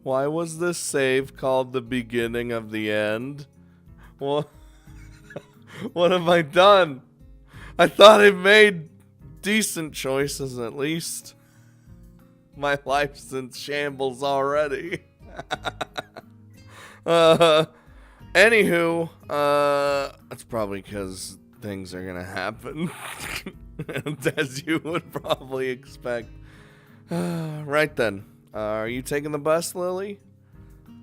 Why was this save called the beginning of the end? What? What have I done? I thought I made decent choices at least. My life's in shambles already. Anywho, that's probably because things are gonna happen. As you would probably expect. Right then. Are you taking the bus, Lily?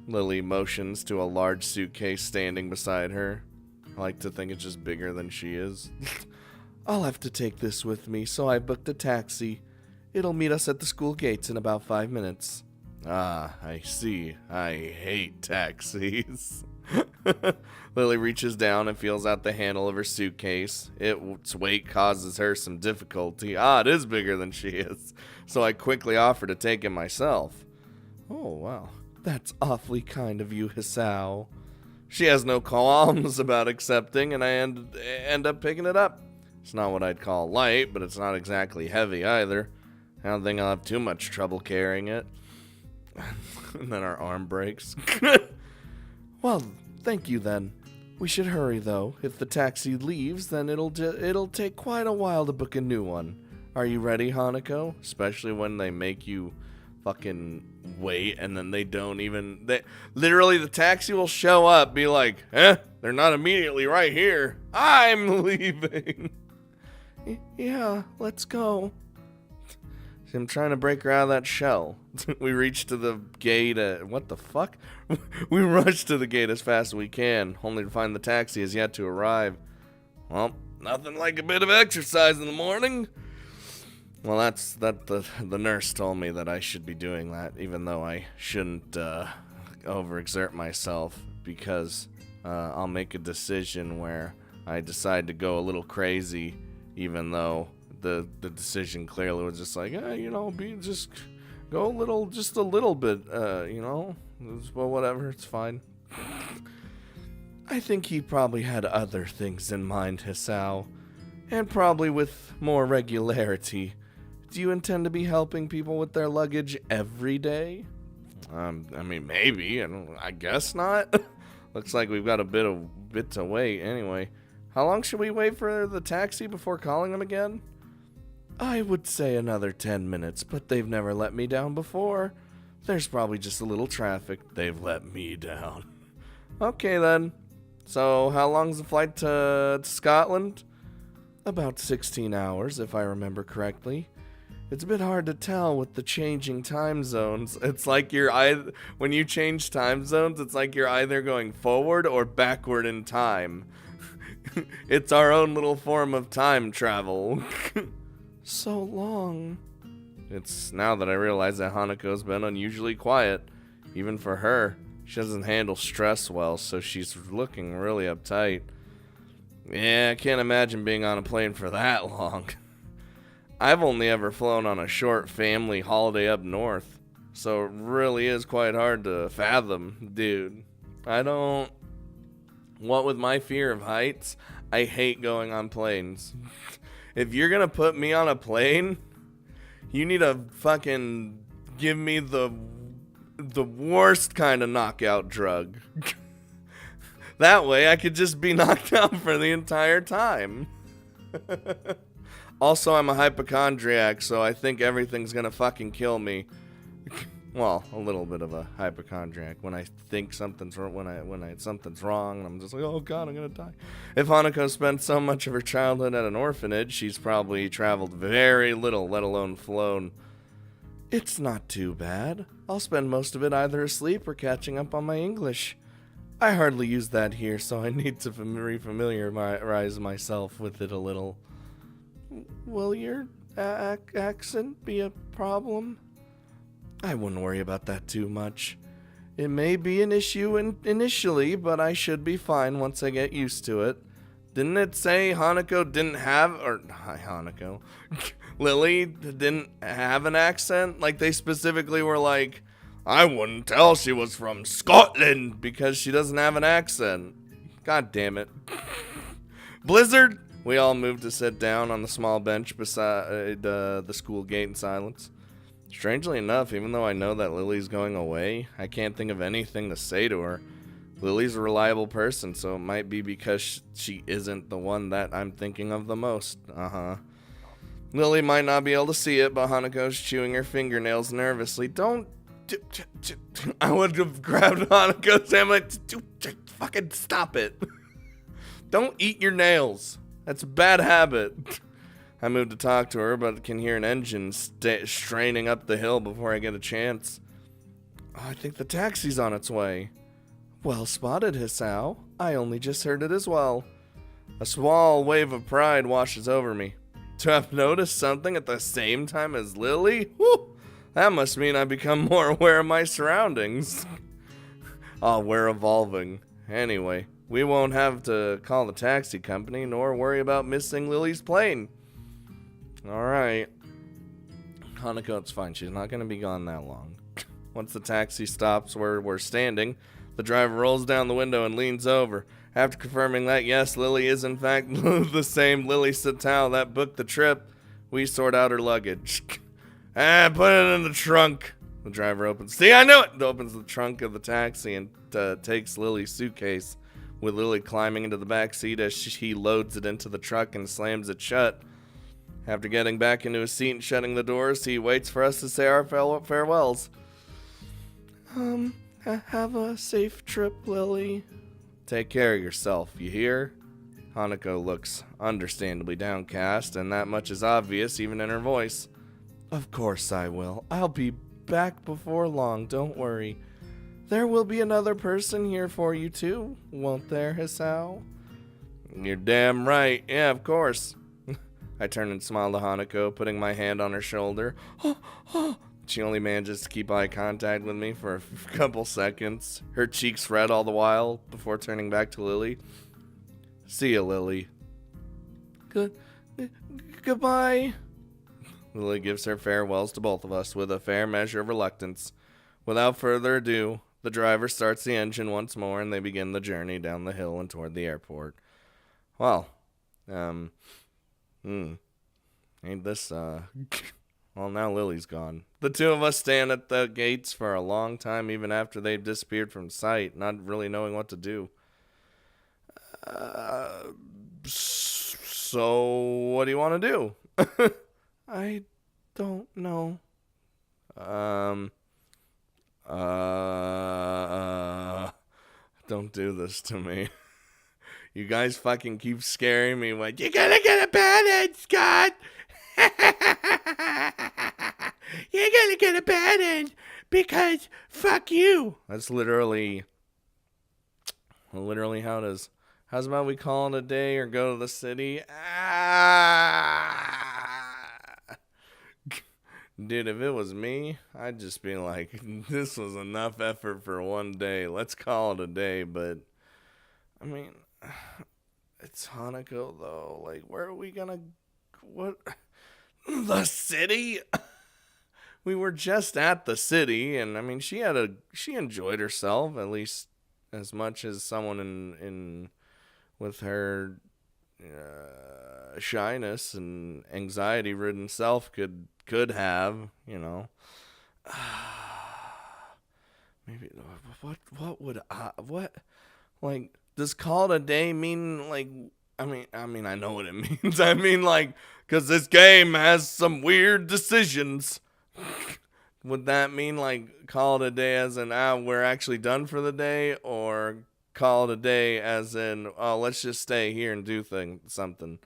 Lily motions to a large suitcase standing beside her. I like to think it's just bigger than she is. I'll have to take this with me, so I booked a taxi. It'll meet us at the school gates in about 5 minutes. Ah, I see. I hate taxis. Lily reaches down and feels out the handle of her suitcase. Its weight causes her some difficulty. Ah, it is bigger than she is. So I quickly offer to take it myself. Oh, wow. That's awfully kind of you, Hisao. She has no qualms about accepting, and I end up picking it up. It's not what I'd call light, but it's not exactly heavy either. I don't think I'll have too much trouble carrying it. And then our arm breaks. Well, thank you then. We should hurry though. If the taxi leaves, then it'll take quite a while to book a new one. Are you ready, Hanako? Especially when they make you fucking wait and then they don't even... Literally, the taxi will show up, be like, they're not immediately right here. I'm leaving. Yeah, let's go. I'm trying to break her out of that shell. We reach to the gate what the fuck? We rush to the gate as fast as we can, only to find the taxi has yet to arrive. Well, nothing like a bit of exercise in the morning. Well, the nurse told me that I should be doing that, even though I shouldn't overexert myself, because I'll make a decision where I decide to go a little crazy, even though the decision clearly was just like, just go just a little bit, well, whatever, it's fine. I think he probably had other things in mind, Hisao, and probably with more regularity. Do you intend to be helping people with their luggage every day? I mean, maybe. I guess not. Looks like we've got a bit to wait. Anyway, how long should we wait for the taxi before calling them again? I would say another 10 minutes, but they've never let me down before. There's probably just a little traffic. They've let me down. Okay then. So how long's the flight to Scotland? About 16 hours, if I remember correctly. It's a bit hard to tell with the changing time zones. It's like when you change time zones, it's like you're either going forward or backward in time. It's our own little form of time travel. So long. It's now that I realize that Hanako's been unusually quiet, even for her. She doesn't handle stress well, so she's looking really uptight. Yeah, I can't imagine being on a plane for that long. I've only ever flown on a short family holiday up north, so it really is quite hard to fathom, dude. What with my fear of heights, I hate going on planes. If you're gonna put me on a plane, you need to fucking give me the worst kind of knockout drug. That way I could just be knocked out for the entire time. Also, I'm a hypochondriac, so I think everything's gonna fucking kill me. Well, a little bit of a hypochondriac. When I think something's wrong, something's wrong, and I'm just like, oh god, I'm gonna die. If Hanako spent so much of her childhood at an orphanage, she's probably traveled very little, let alone flown. It's not too bad. I'll spend most of it either asleep or catching up on my English. I hardly use that here, so I need to refamiliarize myself with it a little. Will your accent be a problem? I wouldn't worry about that too much. It may be an issue initially, but I should be fine once I get used to it. Didn't it say Hanako didn't have, or hi Hanako, Lily didn't have an accent? Like they specifically were like, I wouldn't tell she was from Scotland because she doesn't have an accent. God damn it. Blizzard! We all moved to sit down on the small bench beside the school gate in silence. Strangely enough, even though I know that Lily's going away, I can't think of anything to say to her. Lily's a reliable person, so it might be because she isn't the one that I'm thinking of the most. Lily might not be able to see it, but Hanako's chewing her fingernails nervously. Don't... I would have grabbed Hanako's hand like, fucking stop it. Don't eat your nails. That's a bad habit. I moved to talk to her, but can hear an engine straining up the hill before I get a chance. Oh, I think the taxi's on its way. Well spotted, Hisao. I only just heard it as well. A small wave of pride washes over me. To have noticed something at the same time as Lily? Whew, that must mean I've become more aware of my surroundings. Oh, we're evolving. Anyway, we won't have to call the taxi company nor worry about missing Lily's plane. Alright. Hanako, it's fine. She's not going to be gone that long. Once the taxi stops where we're standing, the driver rolls down the window and leans over. After confirming that, yes, Lily is in fact the same Lily Satao that booked the trip, we sort out her luggage. Put it in the trunk. The driver opens. See, I knew it! Opens the trunk of the taxi and takes Lily's suitcase, with Lily climbing into the back seat as he loads it into the truck and slams it shut. After getting back into his seat and shutting the doors, he waits for us to say our farewells. Have a safe trip, Lily. Take care of yourself, you hear? Hanako looks understandably downcast, and that much is obvious even in her voice. Of course I will. I'll be back before long, don't worry. There will be another person here for you too, won't there, Hisao? You're damn right. Yeah, of course. I turn and smile to Hanako, putting my hand on her shoulder. She only manages to keep eye contact with me for a couple seconds, her cheeks red all the while, before turning back to Lily. See ya, Lily. Goodbye. Lily gives her farewells to both of us with a fair measure of reluctance. Without further ado, the driver starts the engine once more, and they begin the journey down the hill and toward the airport. Well, ain't this, well, now Lily's gone. The two of us stand at the gates for a long time, even after they've disappeared from sight, not really knowing what to do. So, what do you want to do? I don't know. Don't do this to me. You guys fucking keep scaring me like, you're gonna get a bad end, Scott! You're gonna get a bad end because fuck you! That's literally how it is. How's about we call it a day or go to the city? Dude, if it was me, I'd just be like, this was enough effort for one day. Let's call it a day. But, I mean, it's Hanako, though. Like, where are we gonna... What? The city? We were just at the city, and, I mean, she enjoyed herself, at least as much as someone in with her shyness and anxiety-ridden self could have, you know. Maybe what like, does call it a day mean like, I mean I know what it means. I mean, like, cuz this game has some weird decisions. Would that mean like call it a day as in we're actually done for the day, or call it a day as in, oh, let's just stay here and do something.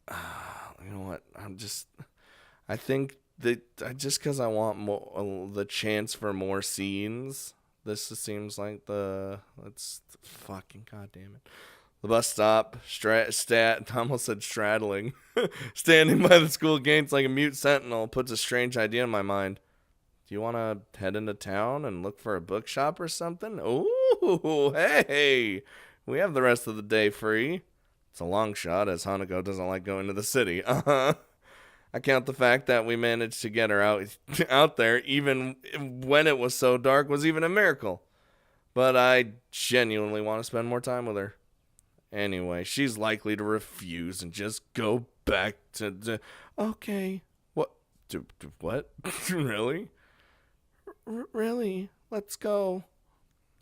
You know what? I think that just because I want more, the chance for more scenes, this seems like let's fucking goddamn it. The bus stop, I almost said straddling, standing by the school gates like a mute sentinel, puts a strange idea in my mind. Do you want to head into town and look for a bookshop or something? Ooh, hey, we have the rest of the day free. It's a long shot, as Hanako doesn't like going to the city. I count the fact that we managed to get her out there, even when it was so dark, was even a miracle. But I genuinely want to spend more time with her. Anyway, she's likely to refuse and just go back to... Okay, what? What? Really? Really? Let's go.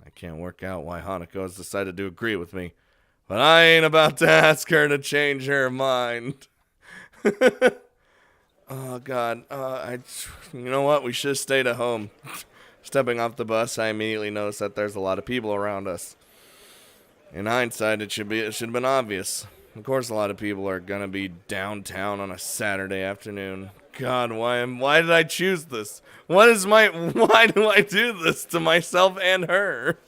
I can't work out why Hanako has decided to agree with me, but I ain't about to ask her to change her mind. Oh, God. You know what? We should have stayed at home. Stepping off the bus, I immediately noticed that there's a lot of people around us. In hindsight, it should have been obvious. Of course, a lot of people are gonna be downtown on a Saturday afternoon. God, why did I choose this? Why do I do this to myself and her?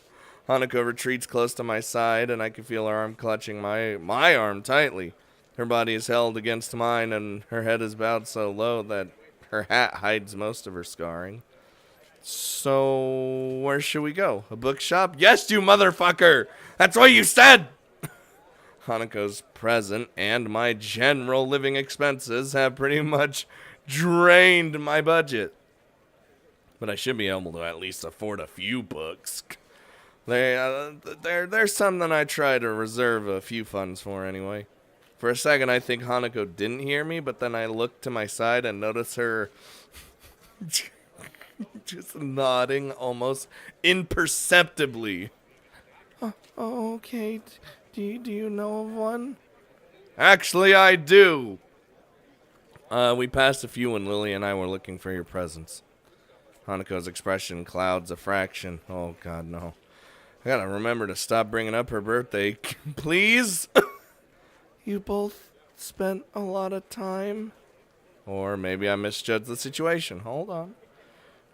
Hanako retreats close to my side, and I can feel her arm clutching my arm tightly. Her body is held against mine, and her head is bowed so low that her hat hides most of her scarring. So, where should we go? A bookshop? Yes, you motherfucker! That's what you said! Hanako's present and my general living expenses have pretty much drained my budget. But I should be able to at least afford a few books. There's something I try to reserve a few funds for anyway. For a second, I think Hanako didn't hear me, but then I looked to my side and noticed her just nodding almost imperceptibly. Oh, okay. Do you know of one? Actually, I do. We passed a few when Lily and I were looking for your presence. Hanako's expression clouds a fraction. Oh, God, no. I gotta remember to stop bringing up her birthday. Please? You both spent a lot of time. Or maybe I misjudged the situation. Hold on.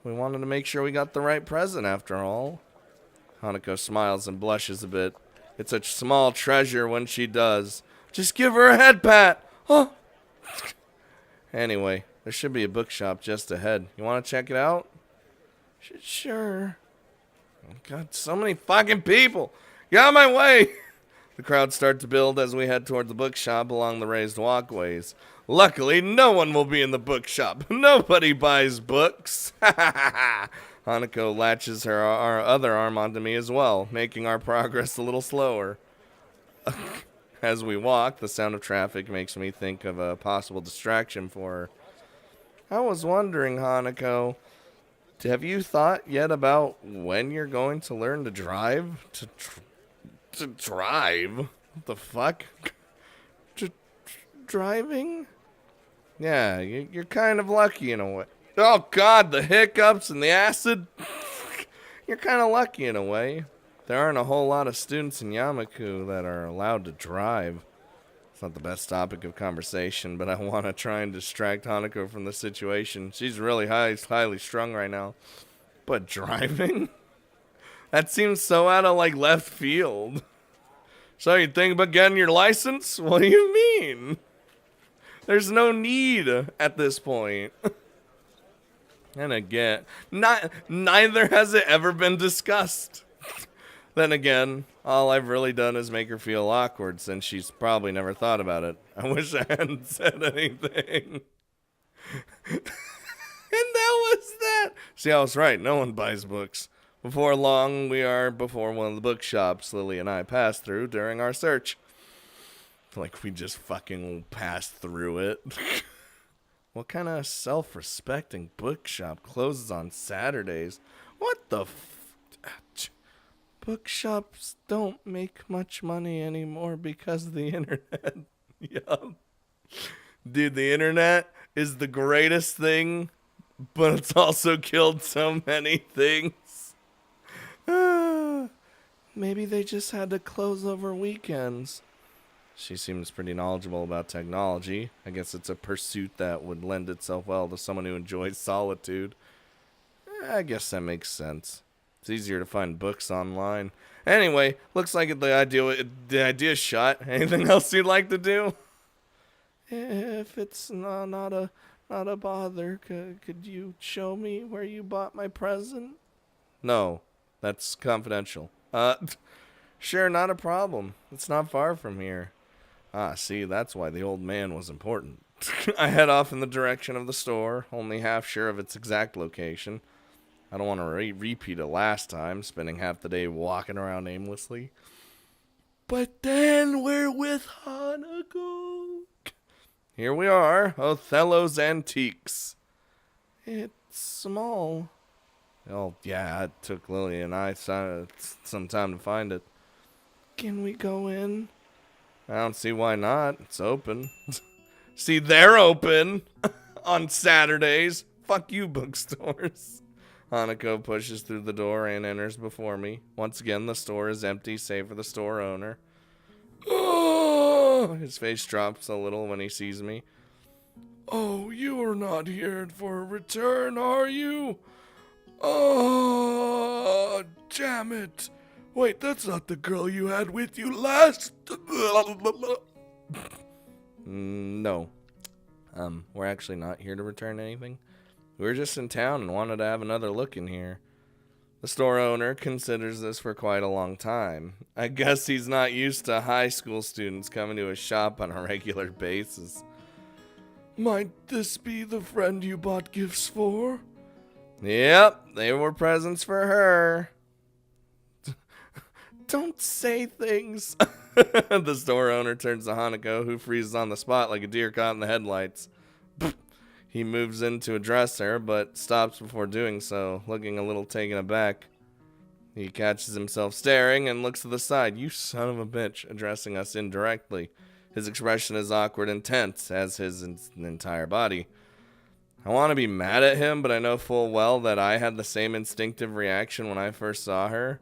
We wanted to make sure we got the right present after all. Hanako smiles and blushes a bit. It's a small treasure when she does. Just give her a head pat. Oh. Anyway, there should be a bookshop just ahead. You want to check it out? Sure. Oh, God, so many fucking people. Get out of my way. The crowd starts to build as we head toward the bookshop along the raised walkways. Luckily, no one will be in the bookshop. Nobody buys books. Hanako latches our other arm onto me as well, making our progress a little slower. As we walk, the sound of traffic makes me think of a possible distraction for her. I was wondering, Hanako, have you thought yet about when you're going to learn to drive? To drive? What the fuck? Driving? Yeah, you're kind of lucky in a way. Oh, God, the hiccups and the acid. You're kind of lucky in a way. There aren't a whole lot of students in Yamaku that are allowed to drive. It's not the best topic of conversation, but I want to try and distract Hanako from the situation. She's really highly strung right now. But driving? That seems so out of, left field. So you think about getting your license? What do you mean? There's no need at this point. And again, neither has it ever been discussed. Then again, all I've really done is make her feel awkward since she's probably never thought about it. I wish I hadn't said anything. And that was that. See, I was right. No one buys books. Before long, we are before one of the bookshops Lily and I passed through during our search. Like we just fucking passed through it. What kind of self-respecting bookshop closes on Saturdays? What the Bookshops don't make much money anymore because of the internet. Yup. Dude, the internet is the greatest thing, but it's also killed so many things. Maybe they just had to close over weekends. She seems pretty knowledgeable about technology. I guess it's a pursuit that would lend itself well to someone who enjoys solitude. I guess that makes sense. It's easier to find books online. Anyway, looks like the idea's shot. Anything else you'd like to do? If it's not a bother, could you show me where you bought my present? No, that's confidential. Sure, not a problem. It's not far from here. Ah, see, that's why the old man was important. I head off in the direction of the store, only half sure of its exact location. I don't want to repeat it last time, spending half the day walking around aimlessly. But then we're with Hanako. Here we are, Othello's Antiques. It's small. Oh, yeah, it took Lily and I some time to find it. Can we go in? I don't see why not. It's open. See, they're open on Saturdays. Fuck you, bookstores. Hanako pushes through the door and enters before me. Once again, the store is empty, save for the store owner. Oh! His face drops a little when he sees me. Oh, you are not here for a return, are you? Oh, damn it. Wait, that's not the girl you had with you last. No. We're actually not here to return anything. We were just in town and wanted to have another look in here. The store owner considers this for quite a long time. I guess he's not used to high school students coming to his shop on a regular basis. Might this be the friend you bought gifts for? Yep, they were presents for her. Don't say things. The store owner turns to Hanako, who freezes on the spot like a deer caught in the headlights. He moves in to address her, but stops before doing so, looking a little taken aback. He catches himself staring and looks to the side. You son of a bitch, addressing us indirectly. His expression is awkward and tense, as his entire body. I want to be mad at him, but I know full well that I had the same instinctive reaction when I first saw her.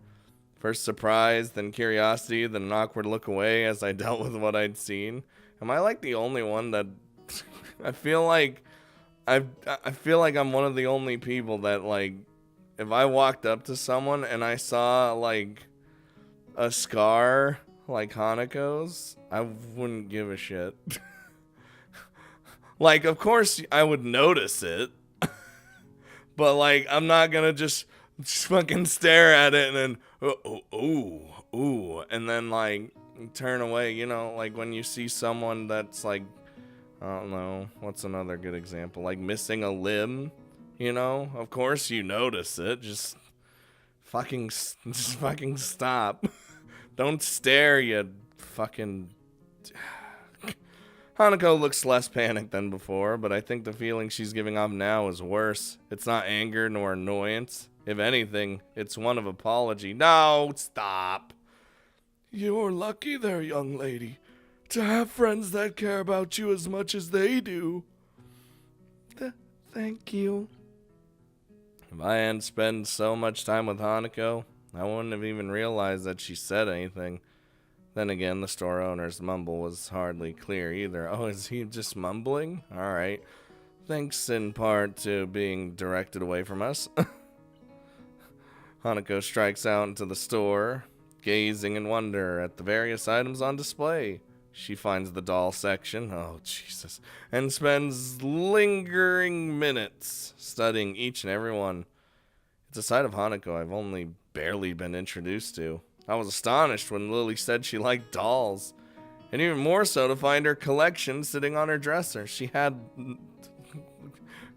First surprise, then curiosity, then an awkward look away as I dealt with what I'd seen. Am I like the only one that... I feel like I'm one of the only people that, like, if I walked up to someone and I saw, like, a scar like Hanako's, I wouldn't give a shit. Like, of course I would notice it, but, like, I'm not gonna just fucking stare at it and then, ooh, and then, like, turn away, you know, like when you see someone that's, like, I don't know, what's another good example, like missing a limb, you know, of course you notice it, just fucking stop. Don't stare, you fucking... Hanako looks less panicked than before, but I think the feeling she's giving off now is worse. It's not anger nor annoyance. If anything, it's one of apology. No, stop. You're lucky there, young lady, to have friends that care about you as much as they do. Thank you. If I hadn't spent so much time with Hanako, I wouldn't have even realized that she said anything. Then again, the store owner's mumble was hardly clear either. Oh, is he just mumbling? Alright. Thanks in part to being directed away from us. Hanako strikes out into the store, gazing in wonder at the various items on display. She finds the doll section, oh Jesus, and spends lingering minutes studying each and every one. It's a side of Hanako I've only barely been introduced to. I was astonished when Lily said she liked dolls, and even more so to find her collection sitting on her dresser. She had...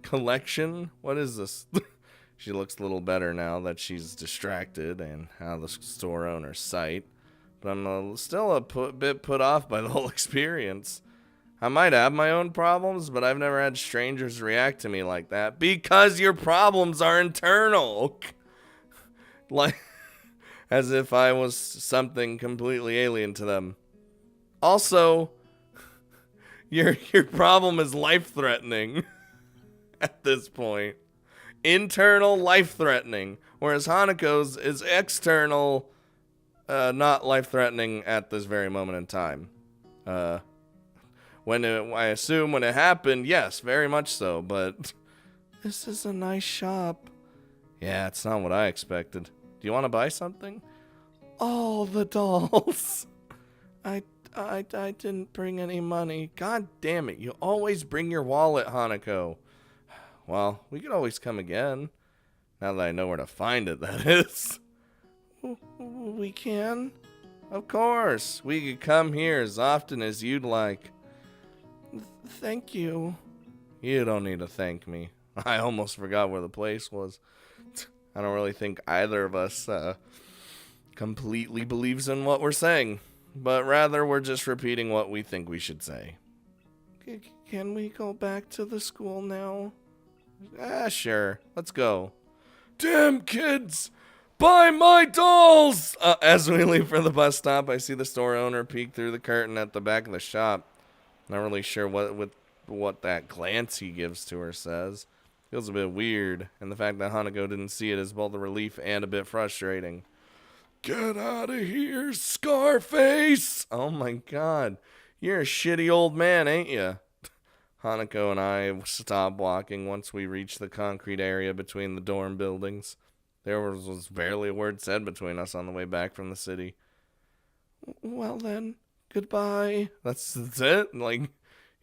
collection? What is this? She looks a little better now that she's distracted and out of the store owner's sight, but I'm still a bit put off by the whole experience. I might have my own problems, but I've never had strangers react to me like that, because your problems are internal. Like... as if I was something completely alien to them. Also, your problem is life-threatening at this point. Internal life-threatening, whereas Hanako's is external, not life-threatening at this very moment in time. I assume when it happened, yes, very much so, but... This is a nice shop. Yeah, it's not what I expected. Do you want to buy something? All the dolls. I didn't bring any money. God damn it, you always bring your wallet, Hanako. Well, we could always come again. Now that I know where to find it, that is. We can? Of course. We could come here as often as you'd like. Thank you. You don't need to thank me. I almost forgot where the place was. I don't really think either of us completely believes in what we're saying, but rather we're just repeating what we think we should say. Can we go back to the school now? Sure. Let's go. Damn kids! Buy my dolls! As we leave for the bus stop, I see the store owner peek through the curtain at the back of the shop. Not really sure what that glance he gives to her says. Feels a bit weird, and the fact that Hanako didn't see it is both a relief and a bit frustrating. Get out of here, Scarface! Oh my god. You're a shitty old man, ain't you? Hanako and I stopped walking once we reached the concrete area between the dorm buildings. There was barely a word said between us on the way back from the city. Well then, goodbye. That's it? Like,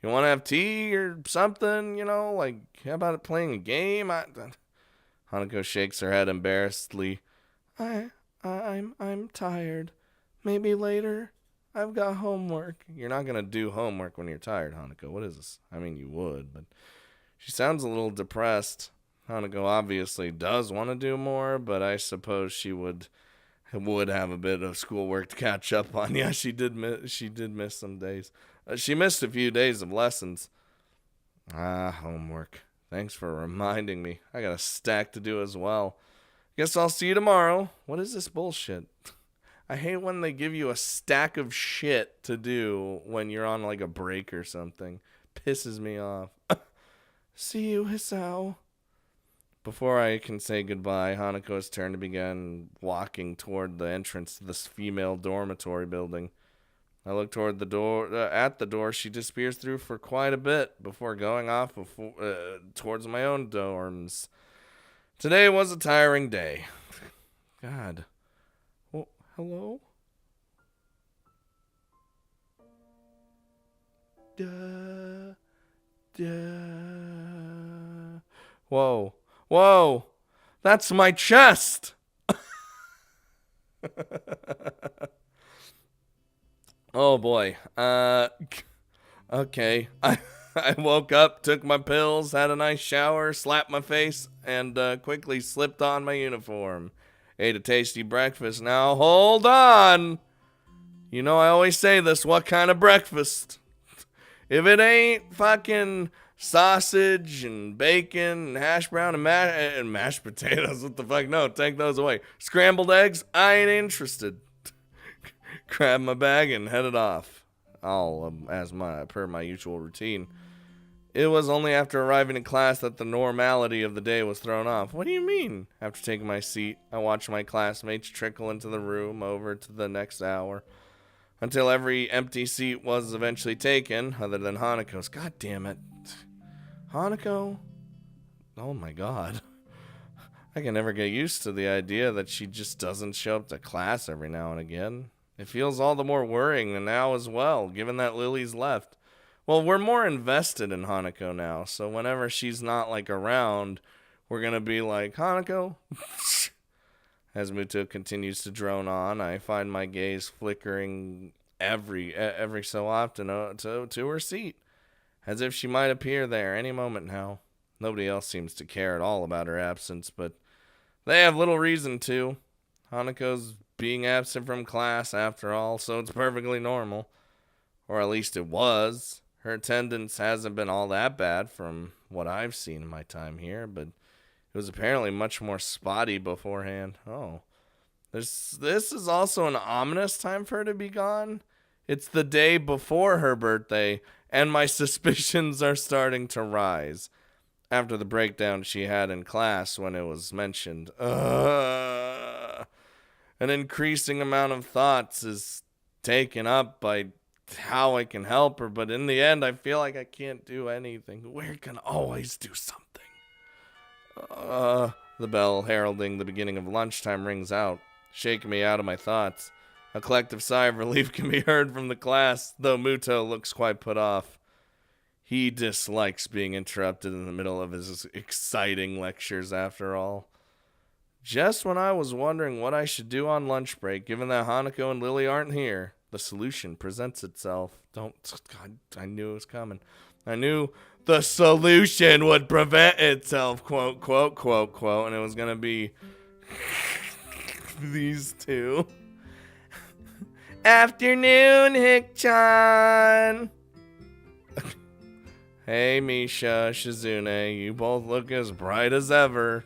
you want to have tea or something, you know? Like, how about playing a game? Hanako shakes her head embarrassedly. I'm tired. Maybe later. I've got homework. You're not gonna do homework when you're tired, Hanako. What is this? I mean, you would, but she sounds a little depressed. Hanako obviously does want to do more, but I suppose she would have a bit of schoolwork to catch up on. Yeah, she did miss some days. She missed a few days of lessons. Homework. Thanks for reminding me. I got a stack to do as well. Guess I'll see you tomorrow. What is this bullshit? I hate when they give you a stack of shit to do when you're on like a break or something. Pisses me off. See you, Hisao. Before I can say goodbye, Hanako's turn to begin walking toward the entrance to this female dormitory building. I look toward the door. At the door, she disappears through for quite a bit before going off towards my own dorms. Today was a tiring day. God. Well, hello? Whoa. Whoa. That's my chest. Oh boy. Okay. I woke up, took my pills, had a nice shower, slapped my face, and quickly slipped on my uniform. Ate a tasty breakfast. Now hold on. You know I always say this, what kind of breakfast? If it ain't fucking sausage and bacon and hash brown and mashed potatoes, what the fuck? No, take those away. Scrambled eggs, I ain't interested. Grabbed my bag and headed off. All per my usual routine. It was only after arriving in class that the normality of the day was thrown off. What do you mean? After taking my seat, I watched my classmates trickle into the room over to the next hour, until every empty seat was eventually taken, other than Hanako's. God damn it. Hanako? Oh my god. I can never get used to the idea that she just doesn't show up to class every now and again. It feels all the more worrying now as well, given that Lily's left. Well, we're more invested in Hanako now, so whenever she's not, like, around, we're gonna be like, Hanako? As Muto continues to drone on, I find my gaze flickering every so often to her seat, as if she might appear there any moment now. Nobody else seems to care at all about her absence, but they have little reason to. Hanako's being absent from class after all, so it's perfectly normal. Or at least it was. Her attendance hasn't been all that bad from what I've seen in my time here, but it was apparently much more spotty beforehand. Oh. This is also an ominous time for her to be gone. It's the day before her birthday, and my suspicions are starting to rise. After the breakdown she had in class when it was mentioned. An increasing amount of thoughts is taken up by how I can help her, but in the end, I feel like I can't do anything. We can always do something. The bell heralding the beginning of lunchtime rings out, shaking me out of my thoughts. A collective sigh of relief can be heard from the class, though Muto looks quite put off. He dislikes being interrupted in the middle of his exciting lectures, after all. Just when I was wondering what I should do on lunch break, given that Hanako and Lily aren't here, the solution presents itself. God, I knew it was coming. I knew the solution would present itself, quote, quote, quote, quote, and it was going to be these two. Afternoon, Hick-chan. Hey, Misha, Shizune, you both look as bright as ever.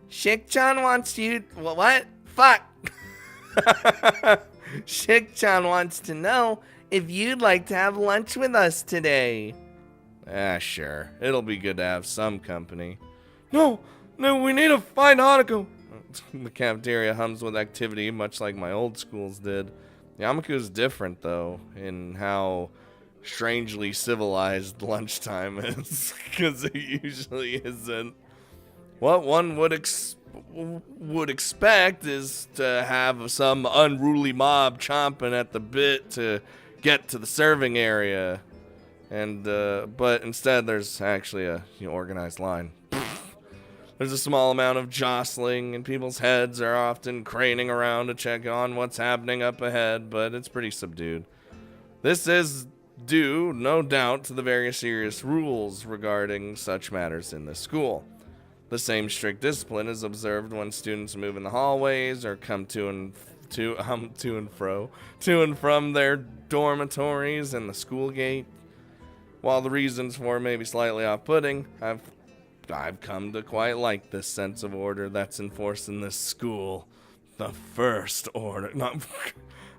Shik-chan wants you... What? Fuck! Shik-chan wants to know if you'd like to have lunch with us today. Sure. It'll be good to have some company. No, we need to find Hanako. The cafeteria hums with activity, much like my old schools did. Yamaku's different, though, in how strangely civilized lunchtime is, because it usually isn't. What one would expect is to have some unruly mob chomping at the bit to get to the serving area, and but instead there's actually a organized line. There's a small amount of jostling, and people's heads are often craning around to check on what's happening up ahead, but it's pretty subdued. This is due, no doubt, to the very serious rules regarding such matters in the school. The same strict discipline is observed when students move in the hallways or come to and from their dormitories and the school gate. While the reasons for it may be slightly off-putting, I've come to quite like this sense of order that's enforced in this school. The first order. No,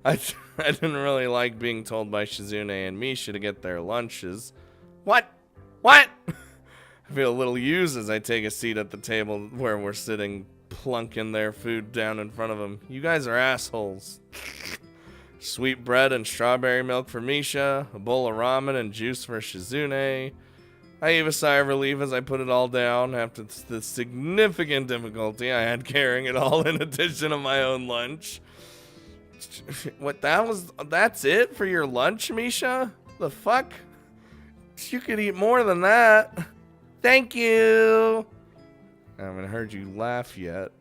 I didn't really like being told by Shizune and Misha to get their lunches. What? I feel a little used as I take a seat at the table where we're sitting, plunking their food down in front of them. You guys are assholes. Sweet bread and strawberry milk for Misha, a bowl of ramen and juice for Shizune. I gave a sigh of relief as I put it all down after the significant difficulty I had carrying it all in addition to my own lunch. That's it for your lunch, Misha? The fuck? You could eat more than that. Thank you. I haven't heard you laugh yet.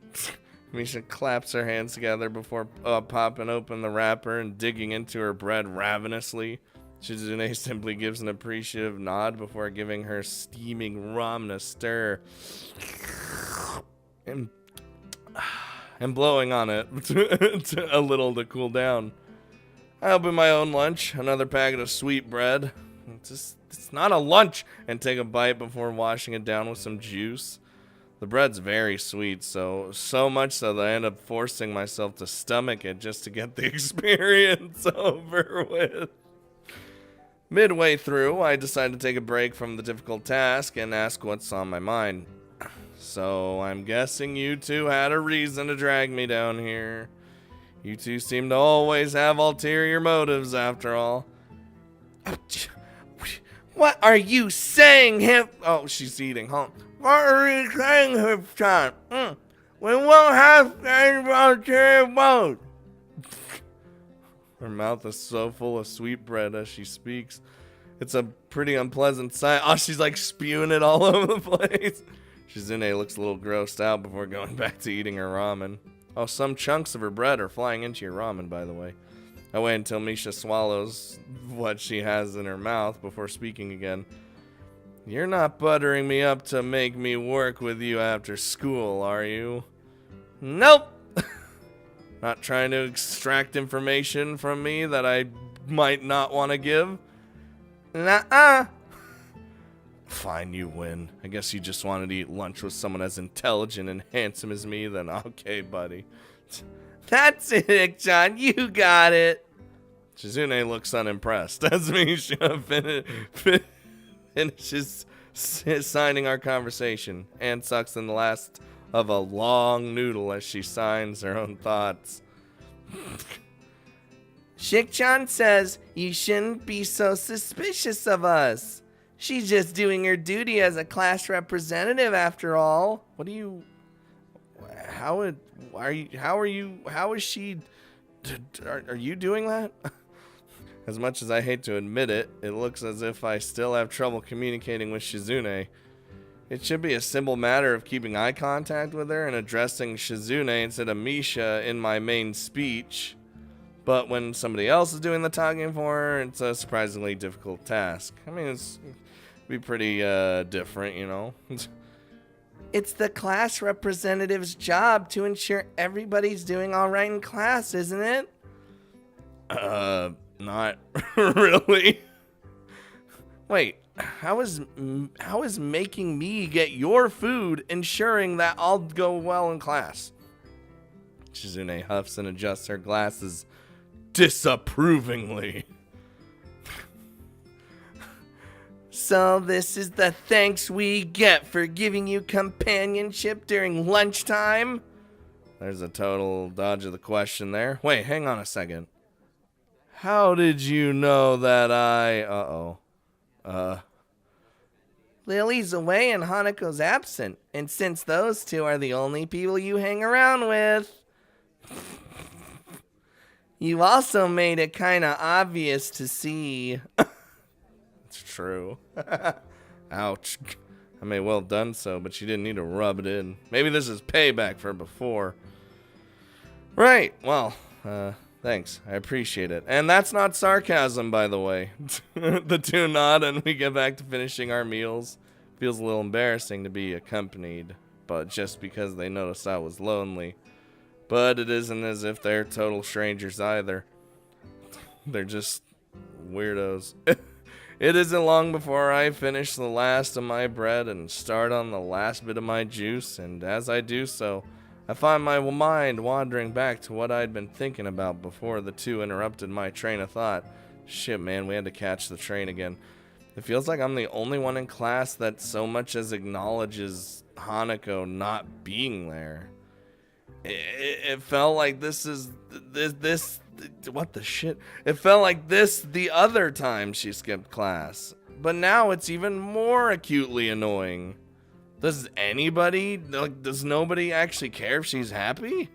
Misha claps her hands together before popping open the wrapper and digging into her bread ravenously. Shizune simply gives an appreciative nod before giving her steaming ramen a stir and blowing on it a little to cool down. I open my own lunch, another packet of sweet bread. It's not a lunch, and take a bite before washing it down with some juice. The bread's very sweet, so much so that I end up forcing myself to stomach it just to get the experience over with. Midway through, I decide to take a break from the difficult task and ask what's on my mind. So, I'm guessing you two had a reason to drag me down here. You two seem to always have ulterior motives, after all. What are you saying, Hip? Oh, she's eating, huh? What are you saying, Hip-chan? We won't have any ulterior motives. Her mouth is so full of sweetbread as she speaks. It's a pretty unpleasant sight. Oh, she's like spewing it all over the place. Shizune looks a little grossed out before going back to eating her ramen. Oh, some chunks of her bread are flying into your ramen, by the way. I wait until Misha swallows what she has in her mouth before speaking again. You're not buttering me up to make me work with you after school, are you? Nope. Not trying to extract information from me that I might not want to give? Nuh-uh. Fine, you win. I guess you just wanted to eat lunch with someone as intelligent and handsome as me, then okay, buddy. That's it, John. You got it. Shizune looks unimpressed as Misha finishes signing our conversation and sucks in the last of a long noodle as she signs her own thoughts. Shik-chan says you shouldn't be so suspicious of us. She's just doing her duty as a class representative after all. How is she are you doing that? As much as I hate to admit it, it looks as if I still have trouble communicating with Shizune. It should be a simple matter of keeping eye contact with her and addressing Shizune instead of Misha in my main speech. But when somebody else is doing the talking for her, it's a surprisingly difficult task. I mean, it'd be pretty different, you know. It's the class representative's job to ensure everybody's doing all right in class, isn't it? Not really. Wait, how is making me get your food ensuring that I'll go well in class? Shizune huffs and adjusts her glasses disapprovingly. So this is the thanks we get for giving you companionship during lunchtime? There's a total dodge of the question there. Wait, hang on a second. How did you know that Lily's away and Hanako's absent, and since those two are the only people you hang around with, you also made it kinda obvious to see. It's true. Ouch. I may well have done so, but she didn't need to rub it in. Maybe this is payback for before. Right, well, thanks. I appreciate it. And that's not sarcasm, by the way. The two nod and we get back to finishing our meals. Feels a little embarrassing to be accompanied, but just because they noticed I was lonely. But it isn't as if they're total strangers either. They're just weirdos. It isn't long before I finish the last of my bread and start on the last bit of my juice, and as I do so, I find my mind wandering back to what I'd been thinking about before the two interrupted my train of thought. Shit, man, we had to catch the train again. It feels like I'm the only one in class that so much as acknowledges Hanako not being there. It felt like this what the shit? It felt like this the other time she skipped class. But now it's even more acutely annoying. Does nobody actually care if she's happy?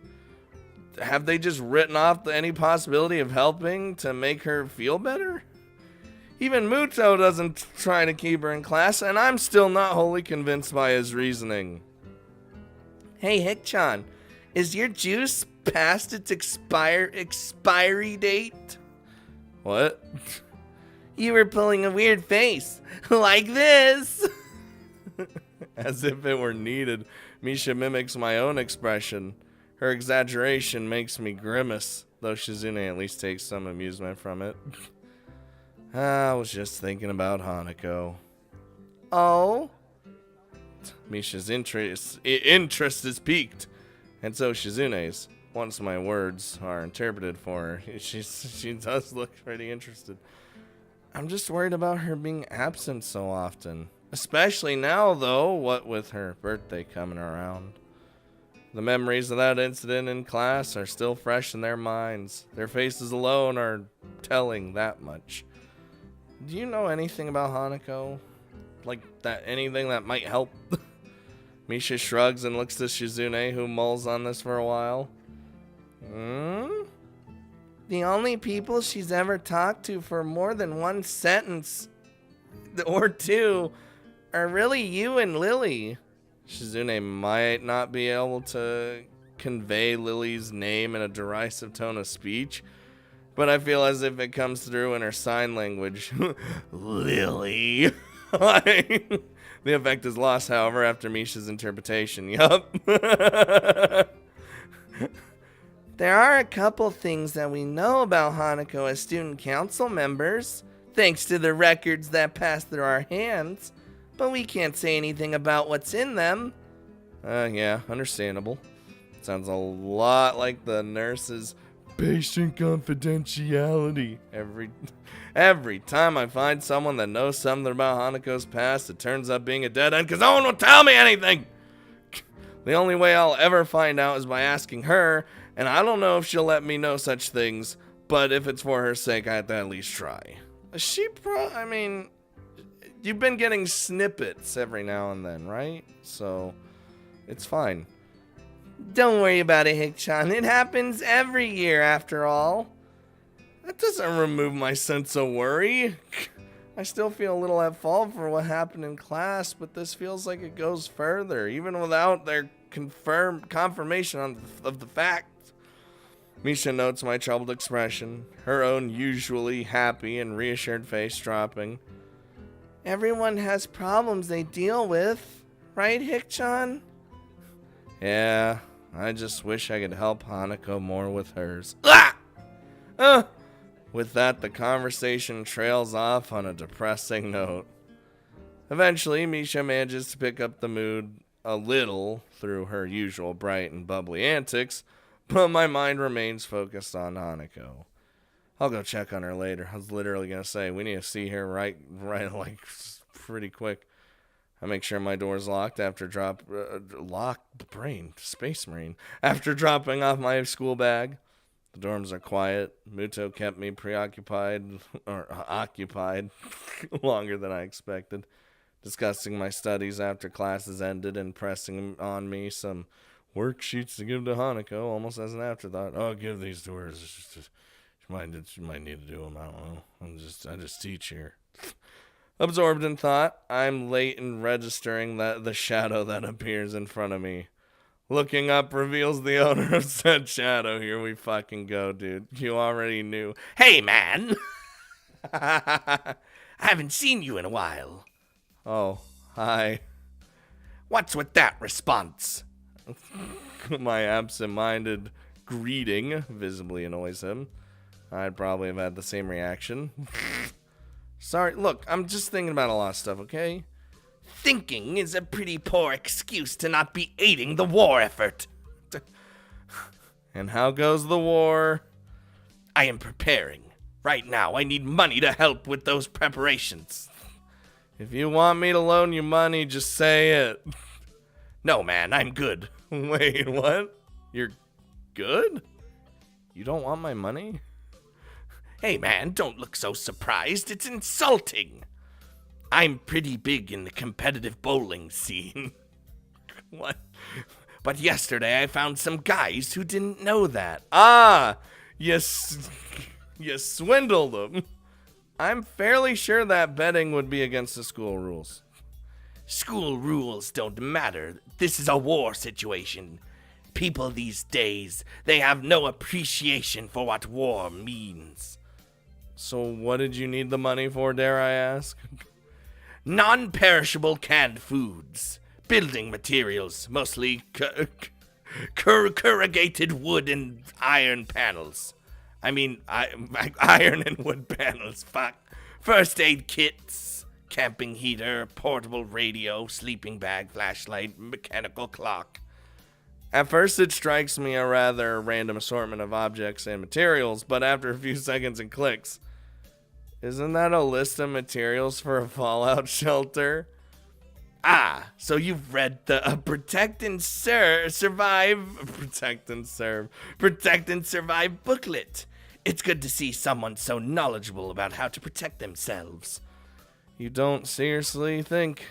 Have they just written off any possibility of helping to make her feel better? Even Muto doesn't try to keep her in class, and I'm still not wholly convinced by his reasoning. Hey, Hick-chan, is your juice past its expiry date? What? You were pulling a weird face, like this. As if it were needed, Misha mimics my own expression. Her exaggeration makes me grimace, though Shizune at least takes some amusement from it. I was just thinking about Hanako. Oh? Misha's interest is piqued, and so Shizune's. Once my words are interpreted for her, she does look pretty interested. I'm just worried about her being absent so often. Especially now, though, what with her birthday coming around. The memories of that incident in class are still fresh in their minds. Their faces alone are telling that much. Do you know anything about Hanako? Like that, anything that might help? Misha shrugs and looks to Shizune, who mulls on this for a while. The only people she's ever talked to for more than one sentence or two are really you and Lily. Shizune might not be able to convey Lily's name in a derisive tone of speech, but I feel as if it comes through in her sign language. Lily. The effect is lost, however, after Misha's interpretation. Yup. There are a couple things that we know about Hanako as student council members, thanks to the records that pass through our hands, but we can't say anything about what's in them. Yeah, understandable. Sounds a lot like the nurse's patient confidentiality. Every time I find someone that knows something about Hanako's past, it turns up being a dead end because no one will tell me anything. The only way I'll ever find out is by asking her, and I don't know if she'll let me know such things, but if it's for her sake, I have to at least try. I mean, you've been getting snippets every now and then, right? So, it's fine. Don't worry about it, Hick-chan. It happens every year, after all. That doesn't remove my sense of worry. I still feel a little at fault for what happened in class, but this feels like it goes further, even without their confirmation of the fact. Misha notes my troubled expression, her own usually happy and reassured face dropping. Everyone has problems they deal with, right, Hick-chan? Yeah, I just wish I could help Hanako more with hers. With that, the conversation trails off on a depressing note. Eventually, Misha manages to pick up the mood a little through her usual bright and bubbly antics, but my mind remains focused on Hanako. I'll go check on her later. I was literally going to say, we need to see her right, like, pretty quick. I make sure my door's locked after Space Marine. After dropping off my school bag. The dorms are quiet. Muto kept me occupied, longer than I expected, discussing my studies after classes ended and pressing on me some worksheets to give to Hanako, almost as an afterthought. I'll give these to her. She might need to do them. I don't know. I just teach here. Absorbed in thought, I'm late in registering the shadow that appears in front of me. Looking up reveals the owner of said shadow. Here we fucking go, dude. You already knew. Hey, man! I haven't seen you in a while. Oh, hi. What's with that response? My absent-minded greeting visibly annoys him. I'd probably have had the same reaction. Sorry, look, I'm just thinking about a lot of stuff, okay? Thinking is a pretty poor excuse to not be aiding the war effort. And how goes the war? I am preparing. Right now, I need money to help with those preparations. If you want me to loan you money, just say it. No, man, I'm good. Wait, what? You're good? You don't want my money? Hey, man, don't look so surprised. It's insulting. I'm pretty big in the competitive bowling scene. What? But yesterday I found some guys who didn't know that. Yes, you swindled them. I'm fairly sure that betting would be against the school rules. School rules don't matter. This is a war situation. People these days, they have no appreciation for what war means. So what did you need the money for, dare I ask? Non-perishable canned foods, building materials, mostly corrugated wood and iron panels. Iron and wood panels, fuck. First aid kits, camping heater, portable radio, sleeping bag, flashlight, mechanical clock. At first it strikes me a rather random assortment of objects and materials, but after a few seconds it clicks. Isn't that a list of materials for a fallout shelter? So you've read the Protect and Survive booklet. It's good to see someone so knowledgeable about how to protect themselves. You don't seriously think?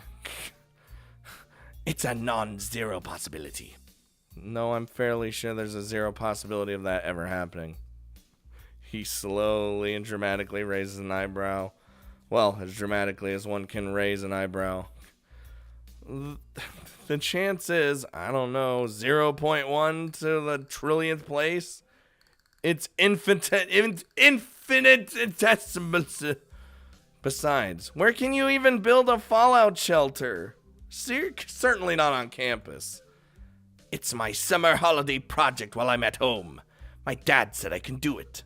It's a non-zero possibility. No, I'm fairly sure there's a zero possibility of that ever happening. He slowly and dramatically raises an eyebrow. Well, as dramatically as one can raise an eyebrow. The chance is, I don't know, 0.1 to the trillionth place. It's infinitesimal. Besides, where can you even build a fallout shelter? Certainly not on campus. It's my summer holiday project while I'm at home. My dad said I can do it.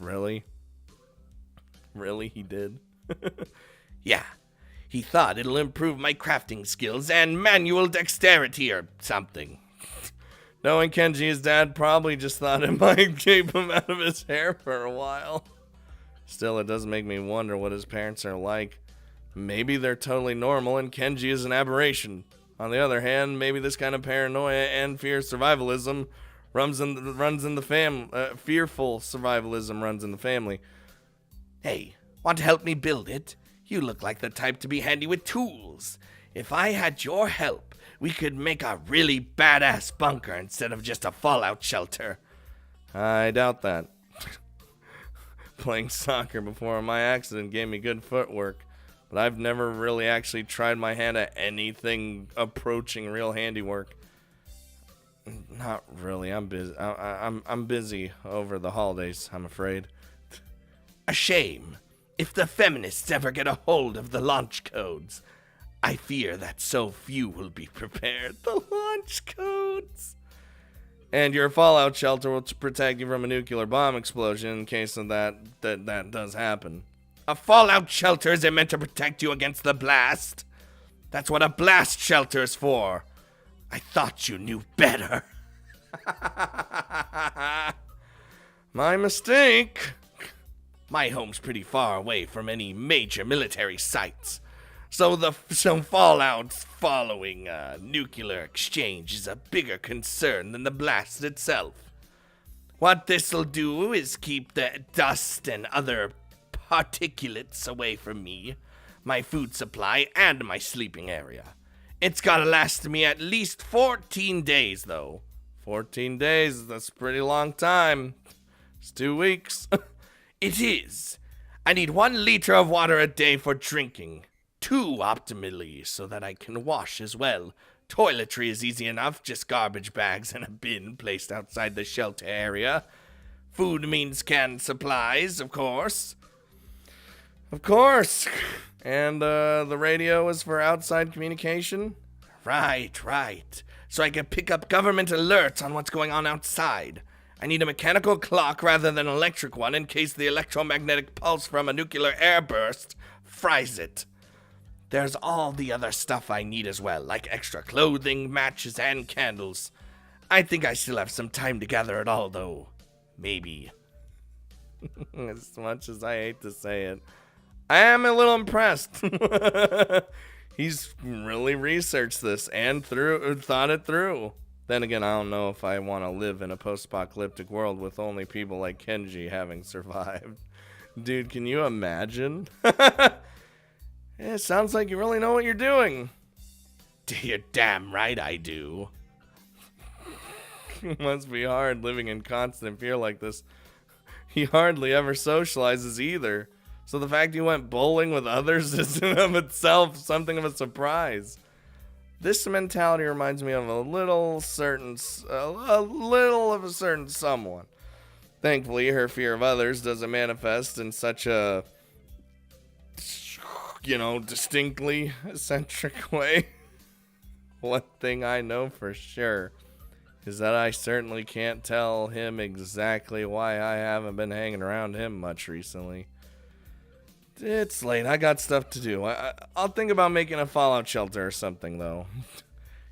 Really? Really, he did? Yeah. He thought it'll improve my crafting skills and manual dexterity or something. Knowing Kenji, his dad probably just thought it might keep him out of his hair for a while. Still, it does make me wonder what his parents are like. Maybe they're totally normal and Kenji is an aberration. On the other hand, maybe this kind of paranoia and fear survivalism runs in the family. Fearful survivalism runs in the family. Hey, want to help me build it? You look like the type to be handy with tools. If I had your help, we could make a really badass bunker instead of just a fallout shelter. I doubt that. Playing soccer before my accident gave me good footwork, but I've never really actually tried my hand at anything approaching real handiwork. Not really. I'm busy. I'm busy over the holidays, I'm afraid. A shame. If the feminists ever get a hold of the launch codes, I fear that so few will be prepared. The launch codes. And your fallout shelter will protect you from a nuclear bomb explosion in case of that does happen. A fallout shelter isn't meant to protect you against the blast. That's what a blast shelter is for. I thought you knew better. My mistake. My home's pretty far away from any major military sites. So some fallout following nuclear exchange is a bigger concern than the blast itself. What this'll do is keep the dust and other particulates away from me, my food supply, and my sleeping area. It's gotta last me at least 14 days, though. 14 days, that's a pretty long time. It's 2 weeks. It is. I need 1 liter of water a day for drinking. 2 optimally, so that I can wash as well. Toiletry is easy enough, just garbage bags and a bin placed outside the shelter area. Food means canned supplies, of course. Of course. And the radio is for outside communication? Right. So I can pick up government alerts on what's going on outside. I need a mechanical clock rather than an electric one in case the electromagnetic pulse from a nuclear airburst fries it. There's all the other stuff I need as well, like extra clothing, matches, and candles. I think I still have some time to gather it all, though. Maybe. As much as I hate to say it, I am a little impressed. He's really researched this and thought it through. Then again, I don't know if I want to live in a post-apocalyptic world with only people like Kenji having survived. Dude, can you imagine? It sounds like you really know what you're doing. You're damn right I do. It must be hard living in constant fear like this. He hardly ever socializes either. So the fact he went bowling with others is in of itself something of a surprise. This mentality reminds me of a little of a certain someone. Thankfully, her fear of others doesn't manifest in such a, distinctly eccentric way. One thing I know for sure is that I certainly can't tell him exactly why I haven't been hanging around him much recently. It's late. I got stuff to do. I'll think about making a fallout shelter or something, though.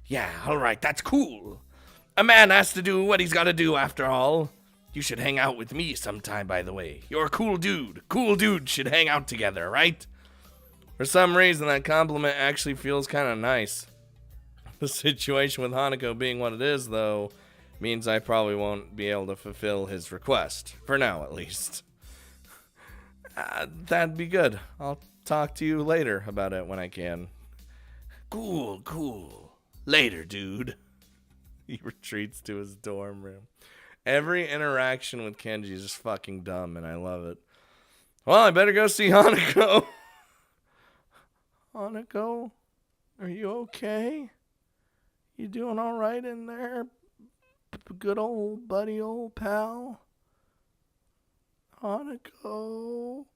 Yeah, alright, that's cool. A man has to do what he's got to do, after all. You should hang out with me sometime, by the way. You're a cool dude. Cool dudes should hang out together, right? For some reason, that compliment actually feels kind of nice. The situation with Hanako being what it is, though, means I probably won't be able to fulfill his request. For now, at least. That'd be good. I'll talk to you later about it when I can. Cool. Later, dude. He retreats to his dorm room. Every interaction with Kenji is just fucking dumb, and I love it. Well, I better go see Hanako. Hanako, are you okay? You doing all right in there? Good old buddy, old pal? Hanako.